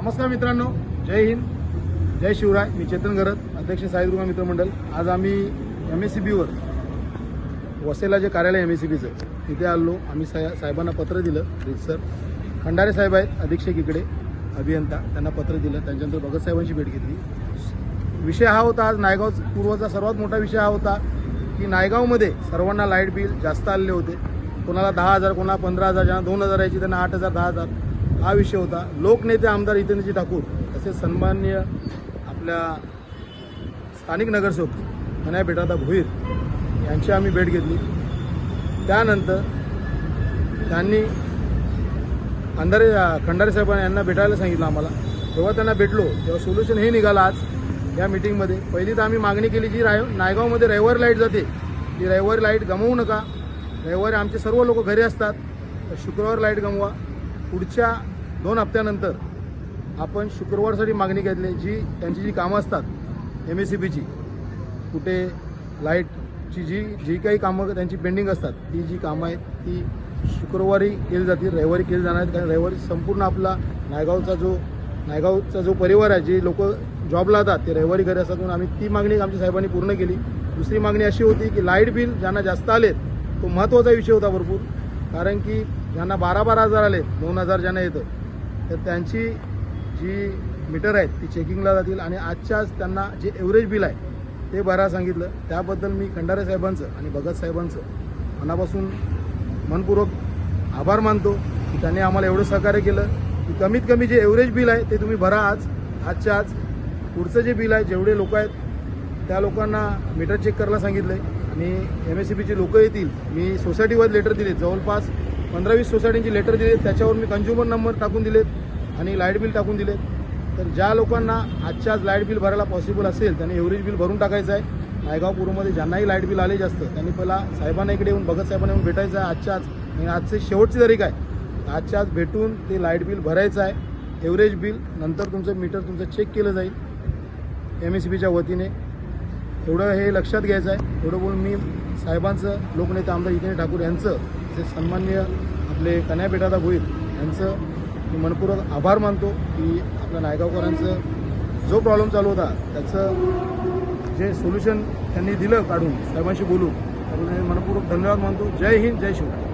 नमस्कार मित्रांनो, जय हिंद, जय शिवराय. मी चेतन गरत, अध्यक्ष साईदुर्गा मित्रमंडळ. आज आम्ही MSCBवर वसेला जे कार्यालय MSCBचं तिथे आलो. आम्ही साहेबांना पत्र दिलं. सर खंडारे साहेब आहेत अधीक्षक इकडे, अभियंता, त्यांना पत्र दिलं. त्यांच्यानंतर भगत साहेबांची भेट घेतली. विषय हा होता, आज नायगाव पूर्वचा सर्वात मोठा विषय हा होता की नायगावमध्ये सर्वांना लाईट बिल जास्त आलेले होते. कोणाला 10,000, कोणाला 15,000, ज्यांना 2,000 यायची त्यांना 8,000, 10,000 हा विषय होता. लोकनेते आमदार हितेंद्रजी ठाकूर तसेच सन्माननीय आपल्या स्थानिक नगरसेवक कन्हैया बेटादा भोईर यांची आम्ही भेट घेतली. त्यानंतर त्यांनी खंडारे साहेबांना यांना भेटायला सांगितलं आम्हाला. जेव्हा त्यांना भेटलो तेव्हा सोल्युशन हे निघालं आज या मीटिंगमध्ये. पहिली तर आम्ही मागणी केली जी नायगावमध्ये रविवारी लाईट जाते, ती रविवारी लाईट गमवू नका. रविवारी आमचे सर्व लोक घरी असतात, तर शुक्रवार लाईट गमवा. पुढच्या 2 हप्त्यानंतर आपण शुक्रवारसाठी मागणी घेतली. त्यांची जी कामं असतात MSCBची, कुठे लाईटची जी काही कामं त्यांची पेंडिंग असतात, ती जी कामं आहेत ती शुक्रवारी केली जातील, रविवारी केली जाणार आहेत. कारण रविवारी संपूर्ण आपला नायगावचा जो परिवार आहे, जे लोक जॉबला जातात ते रविवारी घरी असतात. म्हणून आम्ही ती मागणी आमच्या साहेबांनी पूर्ण केली. दुसरी मागणी अशी होती की लाईट बिल ज्यांना जास्त आलेत, तो महत्त्वाचा विषय होता भरपूर. कारण की ज्यांना 12,000 आले, 2,000 ज्यांना येतं, तर त्यांची जी मीटर आहेत ती चेकिंगला जातील आणि आजच्याच त्यांना जे एव्हरेज बिल आहे ते भरायला सांगितलं. त्याबद्दल मी खंडारे साहेबांचं आणि भगत साहेबांचं मनापासून मनपूर्वक आभार मानतो की त्यांनी आम्हाला एवढं सहकार्य केलं की कमीत कमी जे एव्हरेज बिल आहे ते तुम्ही भरा आजच्या आज. पुढचं जे बिल आहे, जेवढे लोक आहेत त्या लोकांना मीटर चेक करायला सांगितलं आहे. आणि MSCBचे लोक येतील. मी सोसायटीवर लेटर दिले, जवळपास 15-20 सोसायटींची लेटर दिले. त्याच्यावर मी कंझ्युमर नंबर टाकून दिलेत आणि लाईट बिल टाकून दिलेत. तर ज्या लोकांना आजच्या आज लाईट बिल भरायला पॉसिबल असेल त्यांनी एव्हरेज बिल भरून टाकायचं आहे. नायगाव पूर्वमध्ये ज्यांनाही लाईट बिल आले जास्त, त्यांनी पहिला साहेबांना इकडे येऊन, भगत साहेबांना येऊन भेटायचं आहे आजच्या आज. आणि आजची शेवटची तारीख आहे, आजच्या आज भेटून ते लाईट बिल भरायचं आहे, एव्हरेज बिल. नंतर तुमचं मीटर तुमचं चेक केलं जाईल MSCBच्या वतीने. एवढं हे लक्षात घ्यायचं आहे. एवढं बोलून मी साहेबांचं, लोकनेते आमदार हितेंद्र ठाकूर यांचं, तसेच सन्माननीय आपले कन्हैया बेटादा भोईर यांचं मी मनपूर्वक आभार मानतो की आपल्या नायगावकरांचं जो प्रॉब्लेम चालू होता त्याचं जे सोल्युशन त्यांनी दिलं काढून साहेबांशी बोलून, मनपूर्वक धन्यवाद मानतो. जय हिंद, जय शिवराय.